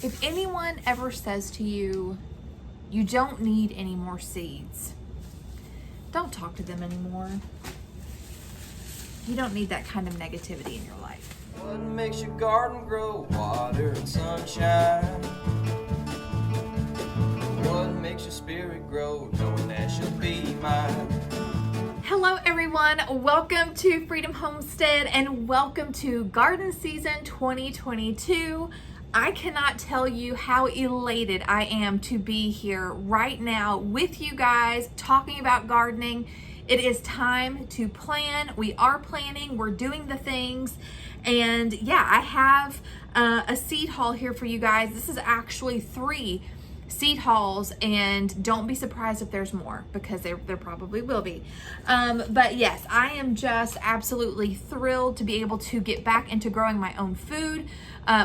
If anyone ever says to you, you don't need any more seeds, don't talk to them anymore. You don't need that kind of negativity in your life. What makes your garden grow? Water and sunshine. What makes your spirit grow? Knowing that she'll be mine. Hello everyone, welcome to Freedom Homestead and welcome to garden season 2022. I cannot tell you how elated I am to be here right now with you guys talking about gardening. It is time to plan. We are planning, we're doing the things, and yeah, I have a seed haul here for you guys. This is actually 3 seed hauls, and don't be surprised if there's more, because there probably will be. But yes, I am just absolutely thrilled to be able to get back into growing my own food.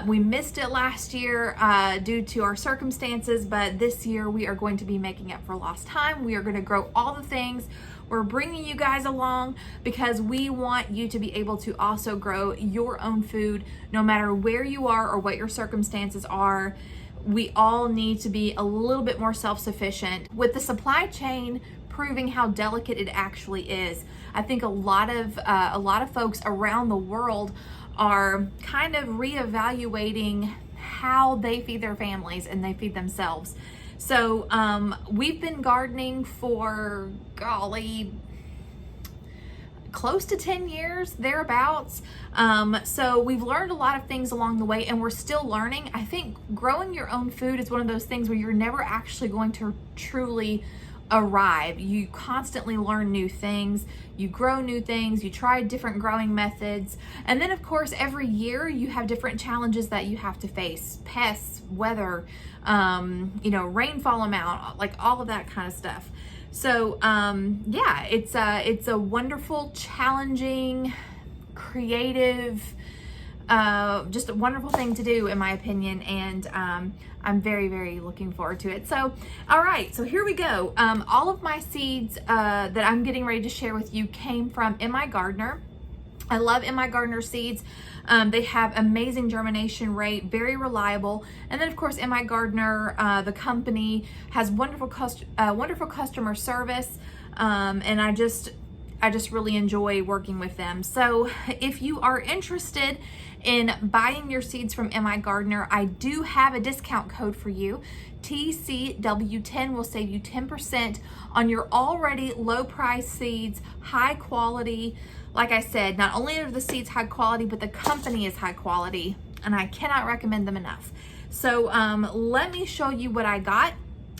We missed it last year due to our circumstances, but this year we are going to be making up for lost time. We are going to grow all the things. We're bringing you guys along because we want you to be able to also grow your own food no matter where you are or what your circumstances are. We all need to be a little bit more self-sufficient. With the supply chain proving how delicate it actually is, I think a lot of folks around the world are kind of reevaluating how they feed their families and they feed themselves. So we've been gardening for, golly, close to 10 years, thereabouts. So we've learned a lot of things along the way, and we're still learning. I think growing your own food is one of those things where you're never actually going to truly arrive. You constantly learn new things, you grow new things, you try different growing methods, and then of course every year you have different challenges that you have to face: pests, weather, rainfall amount, like all of that kind of stuff. So yeah, it's a wonderful, challenging, creative, just a wonderful thing to do, in my opinion, and I'm very, very looking forward to it. So, all right, so here we go. All of my seeds that I'm getting ready to share with you came from M.I. Gardener. I love M.I. Gardener seeds. They have amazing germination rate, very reliable. And then of course, M.I. Gardener, the company, has wonderful customer service. And I just really enjoy working with them. So if you are interested in buying your seeds from M.I. Gardener, I do have a discount code for you. TCW10 will save you 10% on your already low price seeds, high quality. Like I said, not only are the seeds high quality, but the company is high quality, and I cannot recommend them enough. So let me show you what I got,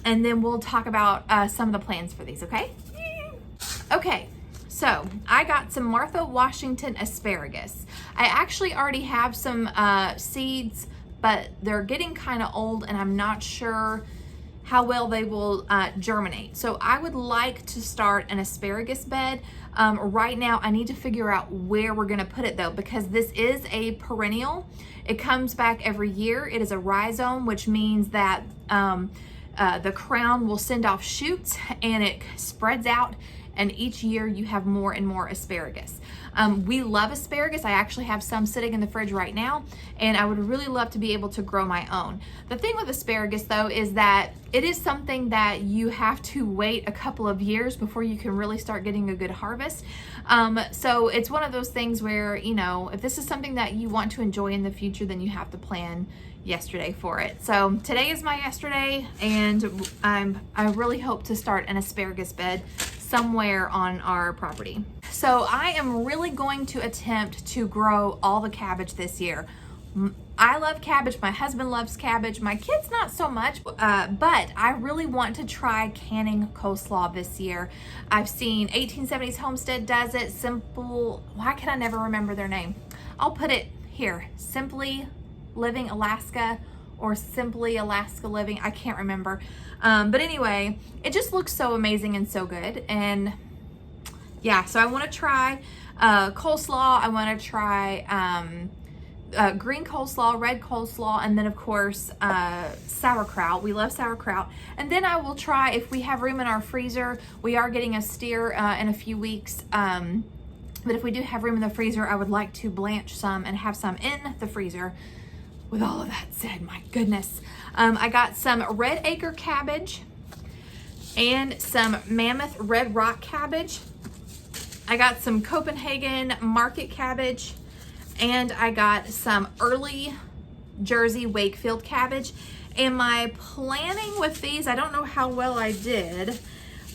and then we'll talk about some of the plans for these, okay? Okay, so I got some Martha Washington asparagus. I actually already have some seeds, but they're getting kind of old, and I'm not sure how well they will germinate. So I would like to start an asparagus bed. Right now I need to figure out where we're gonna put it though, because this is a perennial. It comes back every year. It is a rhizome, which means that the crown will send off shoots and it spreads out, and each year you have more and more asparagus. We love asparagus. I actually have some sitting in the fridge right now, and I would really love to be able to grow my own. The thing with asparagus though is that it is something that you have to wait a couple of years before you can really start getting a good harvest. So it's one of those things where, if this is something that you want to enjoy in the future, then you have to plan yesterday for it. So today is my yesterday, and I really hope to start an asparagus bed somewhere on our property. So I am really going to attempt to grow all the cabbage this year. I love cabbage, my husband loves cabbage, my kids not so much, but I really want to try canning coleslaw this year. I've seen 1870s Homestead does it, why can I never remember their name? I'll put it here, Simply Living Alaska, or Simply Alaska Living, I can't remember. But anyway, it just looks so amazing and so good. And yeah, so I want to try coleslaw. I want to try green coleslaw, red coleslaw, and then of course sauerkraut. We love sauerkraut. And then I will try, if we have room in our freezer, we are getting a steer in a few weeks. But if we do have room in the freezer, I would like to blanch some and have some in the freezer with all of that said, my goodness, I got some red acre cabbage and some Mammoth red rock cabbage. I got some Copenhagen market cabbage, and I got some early Jersey Wakefield cabbage. And my planning with these, I don't know how well I did,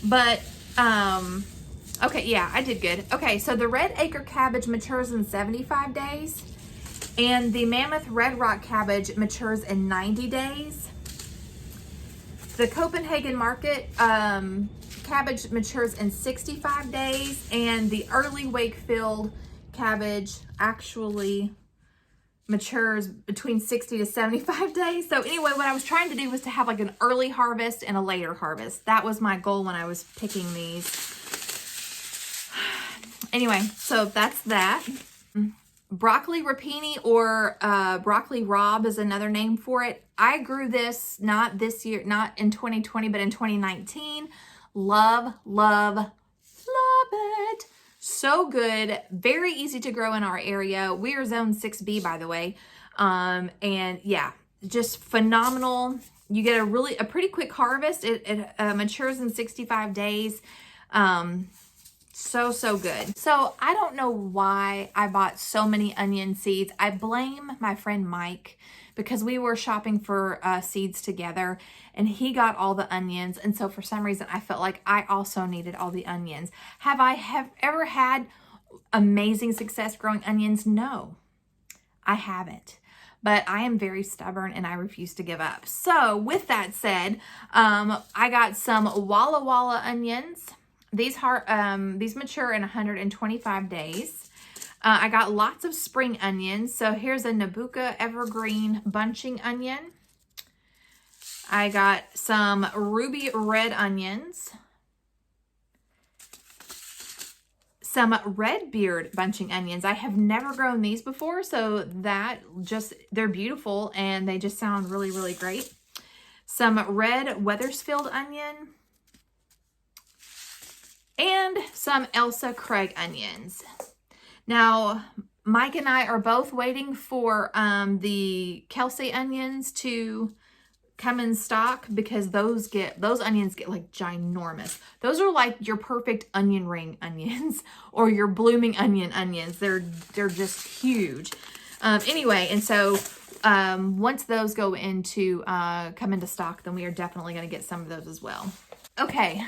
but okay, yeah, I did good. Okay, so the red acre cabbage matures in 75 days, and the Mammoth red rock cabbage matures in 90 days. The Copenhagen market cabbage matures in 65 days, and the early Wakefield cabbage actually matures between 60 to 75 days. So anyway, what I was trying to do was to have like an early harvest and a later harvest. That was my goal when I was picking these. Anyway, so that's that. Broccoli rapini, or broccoli rabe is another name for it. I grew this not this year, not in 2020, but in 2019. Love, love, love it. So good. Very easy to grow in our area. We are zone 6B, by the way. And yeah, just phenomenal. You get a pretty quick harvest. It matures in 65 days. So good. So I don't know why I bought so many onion seeds. I blame my friend Mike, because we were shopping for seeds together, and he got all the onions. And so for some reason, I felt like I also needed all the onions. Have I ever had amazing success growing onions? No, I haven't. But I am very stubborn and I refuse to give up. So with that said, I got some Walla Walla onions. These mature in 125 days. I got lots of spring onions. So here's a Nabucco evergreen bunching onion. I got some ruby red onions. Some red beard bunching onions. I have never grown these before, so they're beautiful and they just sound really, really great. Some red Weathersfield onion. And some Elsa Craig onions. Now, Mike and I are both waiting for the Kelsey onions to come in stock, because those onions get like ginormous. Those are like your perfect onion ring onions, or your blooming onions. They're just huge. Anyway, and so once those go into come into stock, then we are definitely going to get some of those as well. Okay.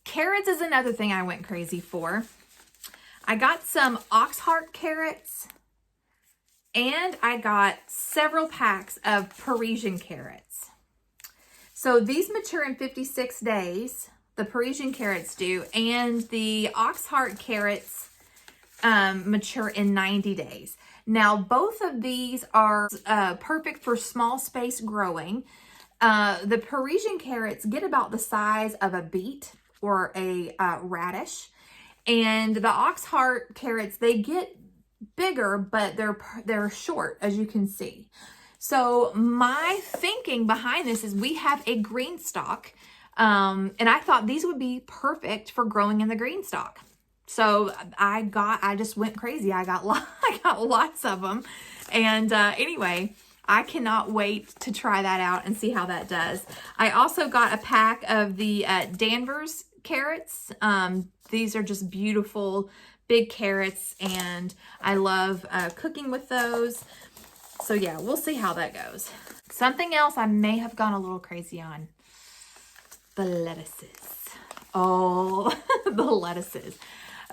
Carrots is another thing I went crazy for. I got some Oxheart carrots, and I got several packs of Parisian carrots. So these mature in 56 days, the Parisian carrots do, and the Oxheart carrots mature in 90 days. Now, both of these are perfect for small space growing. The Parisian carrots get about the size of a beet or a radish, and the Oxheart carrots, they get bigger, but they're short, as you can see. So my thinking behind this is we have a green stalk, and I thought these would be perfect for growing in the green stalk. So I just went crazy. I got lots of them, and anyway, I cannot wait to try that out and see how that does. I also got a pack of the Danvers carrots. These are just beautiful big carrots, and I love cooking with those. So yeah, we'll see how that goes. Something else I may have gone a little crazy on: the lettuces. Oh, the lettuces.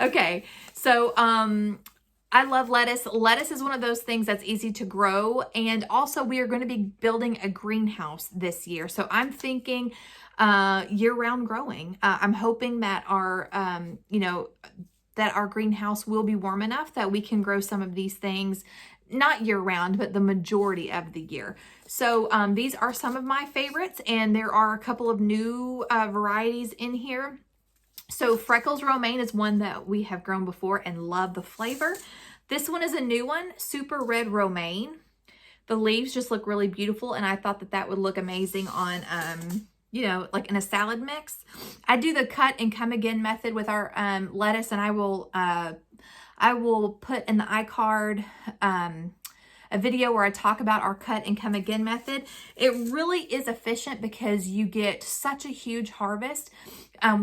Okay, so I love lettuce. Lettuce is one of those things that's easy to grow, and also we are going to be building a greenhouse this year. So I'm thinking year-round growing. I'm hoping that our that our greenhouse will be warm enough that we can grow some of these things, not year-round, but the majority of the year. So these are some of my favorites, and there are a couple of new varieties in here. So Freckles Romaine is one that we have grown before and love the flavor. This one is a new one, Super Red Romaine. The leaves just look really beautiful, and I thought that that would look amazing on like in a salad mix. I do the cut and come again method with our lettuce, and I will put in the iCard a video where I talk about our cut and come again method. It really is efficient because you get such a huge harvest.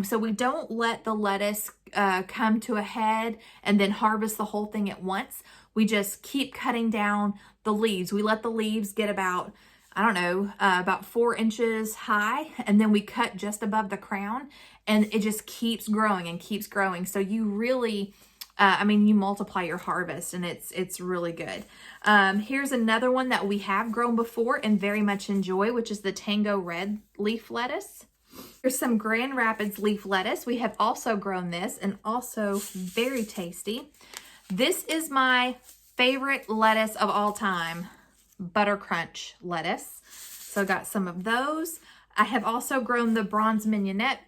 So we don't let the lettuce come to a head and then harvest the whole thing at once. We just keep cutting down the leaves. We let the leaves get about, I don't know, about 4 inches high, and then we cut just above the crown, and it just keeps growing and keeps growing. So you really, you multiply your harvest, and it's really good. Here's another one that we have grown before and very much enjoy, which is the Tango red leaf lettuce. Here's some Grand Rapids leaf lettuce. We have also grown this, and also very tasty. This is my favorite lettuce of all time, Butter Crunch lettuce. So I got some of those. I have also grown the Bronze Mignonette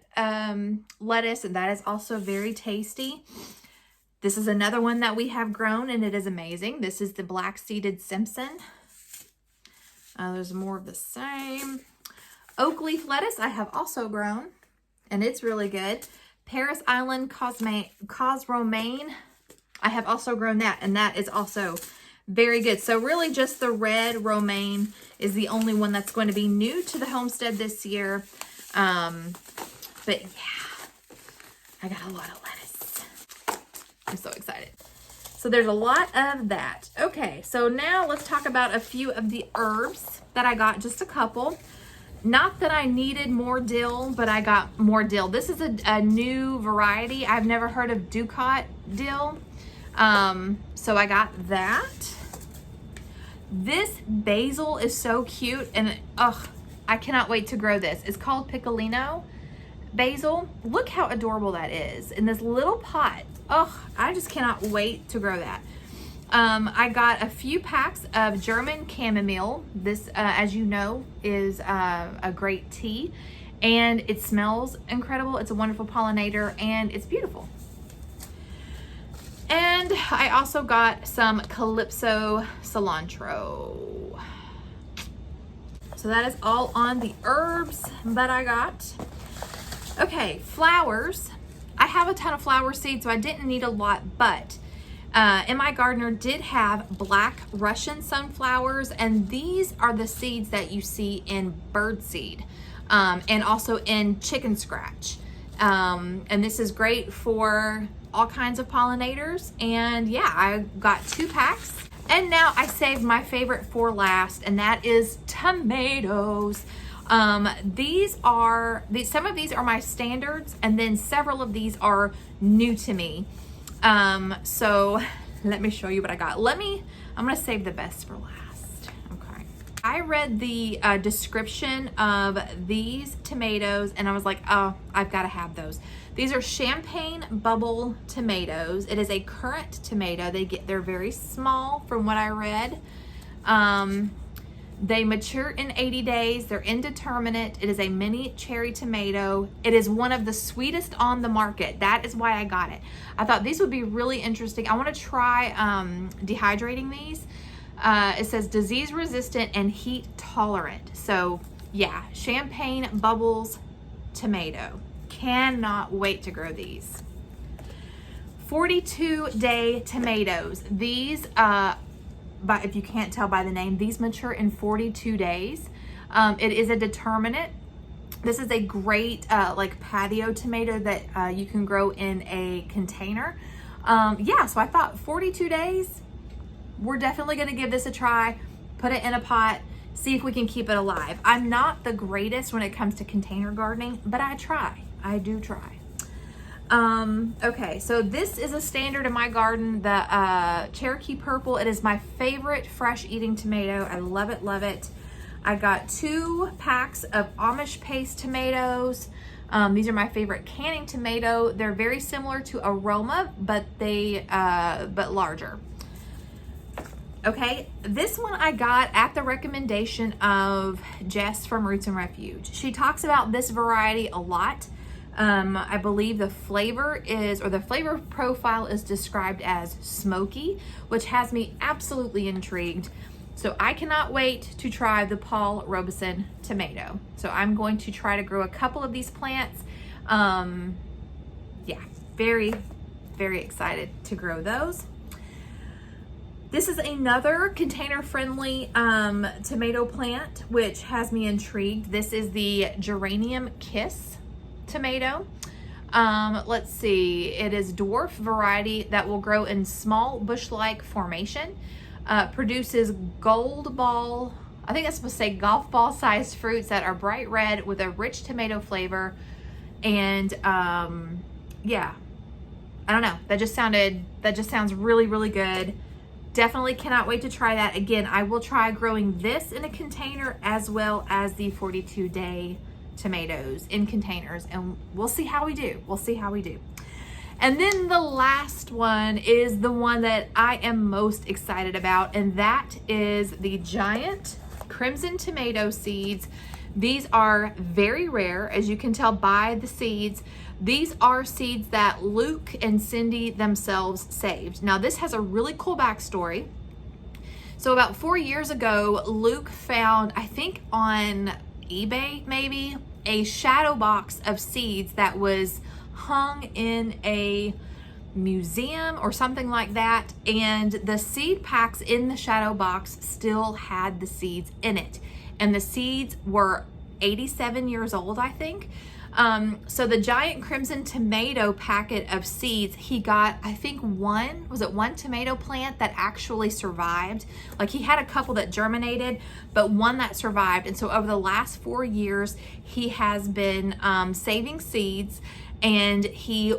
lettuce, and that is also very tasty. This is another one that we have grown, and it is amazing. This is the Black Seeded Simpson. There's more of the same. Oak leaf lettuce I have also grown, and it's really good. Paris Island Cos Romaine, I have also grown that, and that is also very good. So really just the red romaine is the only one that's going to be new to the homestead this year. But yeah, I got a lot of lettuce. I'm so excited. So there's a lot of that. Okay, so now let's talk about a few of the herbs that I got, just a couple. Not that I needed more dill, but I got more dill. This is a new variety. I've never heard of Ducat dill. So I got that. This basil is so cute, and I cannot wait to grow this. It's called Piccolino basil. Look how adorable that is in this little pot. I just cannot wait to grow that. I got a few packs of German chamomile. This, as you know, is a great tea, and it smells incredible. It's a wonderful pollinator, and it's beautiful. And I also got some Calypso cilantro. So that is all on the herbs that I got. Okay, flowers. I have a ton of flower seeds, so I didn't need a lot, but in my gardener did have black Russian sunflowers, and these are the seeds that you see in birdseed, and also in chicken scratch. And this is great for all kinds of pollinators. And yeah, I got 2 packs. And now I saved my favorite for last, and that is tomatoes. Some of these are my standards, and then several of these are new to me. So let me show you what I got. I'm gonna save the best for last. Okay. I read the description of these tomatoes, and I was like, oh, I've got to have those. These are champagne bubble tomatoes. It is a currant tomato. They're very small from what I read. They mature in 80 days. They're indeterminate. It is a mini cherry tomato. It is one of the sweetest on the market. That is why I got it. I thought these would be really interesting. I want to try dehydrating these. It says disease resistant and heat tolerant. So yeah, champagne bubbles tomato. Cannot wait to grow these. 42-day tomatoes. These, but if you can't tell by the name, these mature in 42 days. It is a determinate. This is a great like patio tomato that you can grow in a container. Yeah, so I thought 42 days, we're definitely gonna give this a try, put it in a pot, see if we can keep it alive. I'm not the greatest when it comes to container gardening, but I try. I do try. Okay, so this is a standard in my garden, the Cherokee Purple. It is my favorite fresh eating tomato. I love it, love it. I got 2 packs of Amish paste tomatoes. These are my favorite canning tomato. They're very similar to Aroma, but but larger. Okay, this one I got at the recommendation of Jess from Roots and Refuge. She talks about this variety a lot. I believe the flavor profile is described as smoky, which has me absolutely intrigued. So I cannot wait to try the Paul Robeson tomato. So I'm going to try to grow a couple of these plants. Yeah, very, very excited to grow those. This is another container-friendly tomato plant, which has me intrigued. This is the Geranium Kiss tomato. Let's see, it is dwarf variety that will grow in small bush-like formation. Produces gold ball, I think that's supposed to say golf ball sized fruits that are bright red with a rich tomato flavor. And yeah, I don't know, that just sounds really, really good. Definitely cannot wait to try that. Again, I will try growing this in a container as well as the 42-day tomatoes in containers, and we'll see how we do. We'll see how we do. And then the last one is the one that I am most excited about, and that is the giant crimson tomato seeds. These are very rare, as you can tell by the seeds. These are seeds that Luke and Cindy themselves saved. Now, this has a really cool backstory. So about 4 years ago, Luke found, I think on eBay maybe, a shadow box of seeds that was hung in a museum or something like that, and the seed packs in the shadow box still had the seeds in it, and the seeds were 87 years old, I think. So the giant crimson tomato packet of seeds, he got, I think one tomato plant that actually survived. Like, he had a couple that germinated, but one that survived. And so over the last 4 years, he has been saving seeds, and he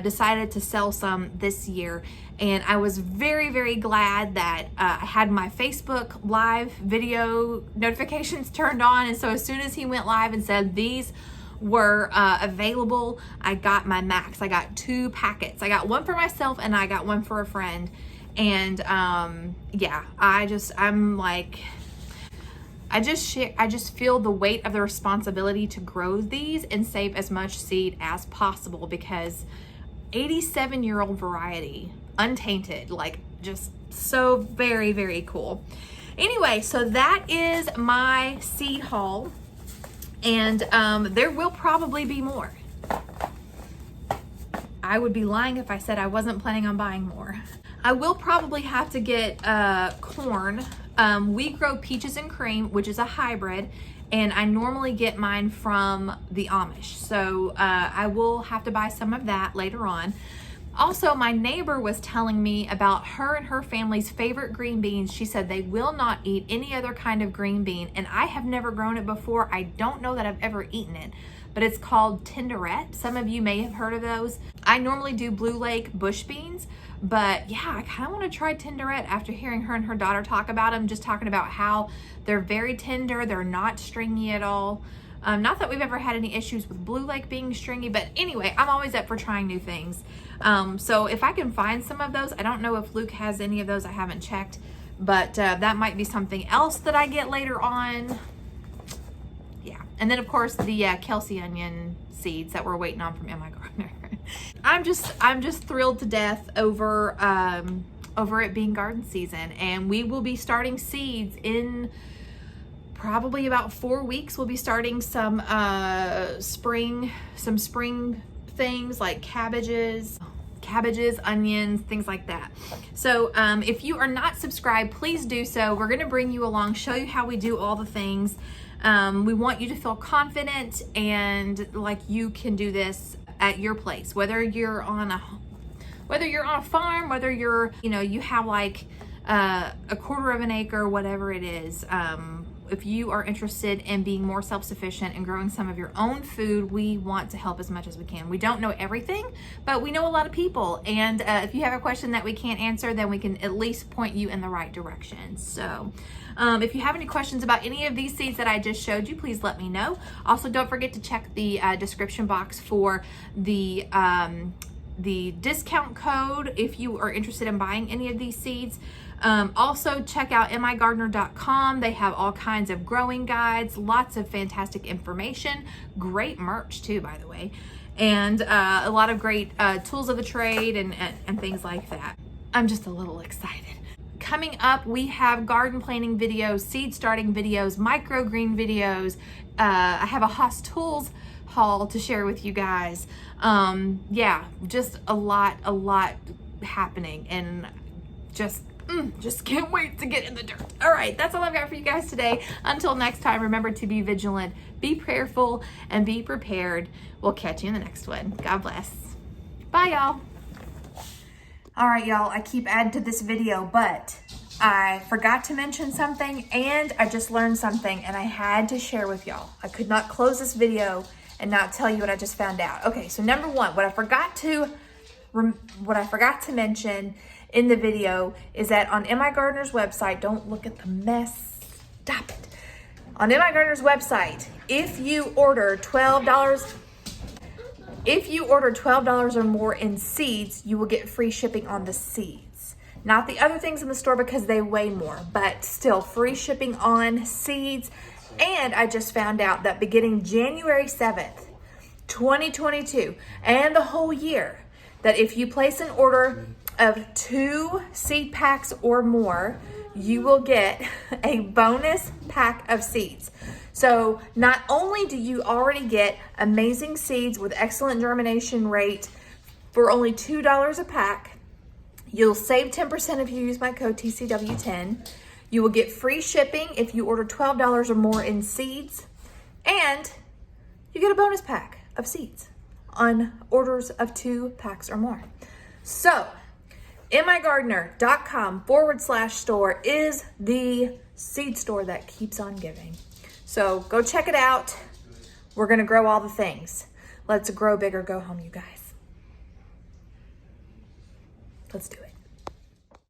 decided to sell some this year. And I was very, very glad that I had my Facebook live video notifications turned on. And so as soon as he went live and said these were available, I got my max. I got 2 packets. I got one for myself and I got one for a friend. And yeah, I just feel the weight of the responsibility to grow these and save as much seed as possible, because 87-year-old variety, untainted, like, just so very, very cool. Anyway, so that is my seed haul, and there will probably be more. I would be lying if I said I wasn't planning on buying more. I will probably have to get corn. We grow peaches and cream, which is a hybrid, and I normally get mine from the Amish. So I will have to buy some of that later on. Also, my neighbor was telling me about her and her family's favorite green beans. She said they will not eat any other kind of green bean, and I have never grown it before. I don't know that I've ever eaten it, but it's called Tinderette. Some of you may have heard of those. I normally do Blue Lake bush beans, but yeah, I kind of want to try Tinderette after hearing her and her daughter talk about them, just talking about how they're very tender, they're not stringy at all. Not that we've ever had any issues with Blue Lake being stringy, but anyway, I'm always up for trying new things. So if I can find some of those, I don't know if Luke has any of those, I haven't checked, but that might be something else that I get later on. Yeah, and then of course the Kelsey onion seeds that we're waiting on from Emma Gardner. I'm just thrilled to death over it being garden season, and we will be starting seeds in probably about 4 weeks. We'll be starting some spring things like cabbages, onions, things like that. So if you are not subscribed, please do so. We're gonna bring you along, show you how we do all the things. We want you to feel confident and like you can do this at your place, whether you're on a farm, whether you're, you have like a quarter of an acre, whatever it is. If you are interested in being more self-sufficient and growing some of your own food, we want to help as much as we can. We don't know everything, but we know a lot of people. And if you have a question that we can't answer, then we can at least point you in the right direction. So if you have any questions about any of these seeds that I just showed you, please let me know. Also, don't forget to check the description box for the discount code if you are interested in buying any of these seeds. Also, check out migardner.com. They have all kinds of growing guides, lots of fantastic information, great merch too, by the way, and a lot of great tools of the trade and things like that. I'm just a little excited. Coming up, we have garden planting videos, seed starting videos, microgreen videos. I have a Haas Tools haul to share with you guys. Yeah, just a lot happening, and just Just can't wait to get in the dirt. All right, that's all I've got for you guys today. Until next time, remember to be vigilant, be prayerful, and be prepared. We'll catch you in the next one. God bless. Bye, y'all. All right, y'all, I keep adding to this video, but I forgot to mention something, and I just learned something, and I had to share with y'all. I could not close this video and not tell you what I just found out. Okay, so number one, what I forgot to mention in the video is that on MI Gardener's website, don't look at the mess, stop it. On MI Gardener's website, if you order $12 or more in seeds, you will get free shipping on the seeds. Not the other things in the store because they weigh more, but still free shipping on seeds. And I just found out that beginning January 7th, 2022, and the whole year, that if you place an order of 2 seed packs or more, you will get a bonus pack of seeds. So not only do you already get amazing seeds with excellent germination rate for only $2 a pack, you'll save 10% if you use my code TCW10. You will get free shipping if you order $12 or more in seeds, and you get a bonus pack of seeds on orders of 2 packs or more. So migardener.com/store is the seed store that keeps on giving. So go check it out. We're gonna grow all the things. Let's grow big or go home, you guys. Let's do it.